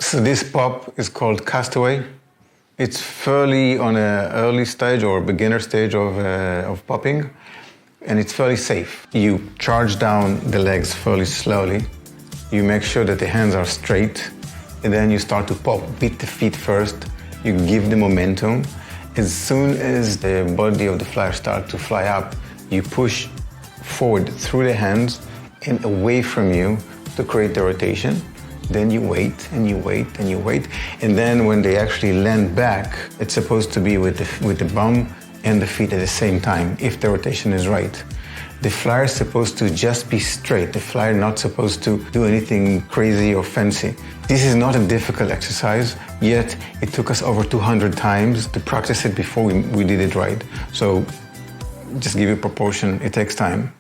So this pop is called Castaway. It's fairly on an early stage or beginner stage of popping, and it's fairly safe. You charge down the legs fairly slowly. You make sure that the hands are straight, and then you start to pop. Beat the feet first. You give the momentum. As soon as the body of the flyer starts to fly up, you push forward through the hands and away from you to create the rotation. Then you wait and you wait and you wait. And then when they actually land back, it's supposed to be with the bum and the feet at the same time, if the rotation is right. The flyer is supposed to just be straight. The flyer not supposed to do anything crazy or fancy. This is not a difficult exercise, yet it took us over 200 times to practice it before we did it right. So just give you proportion, it takes time.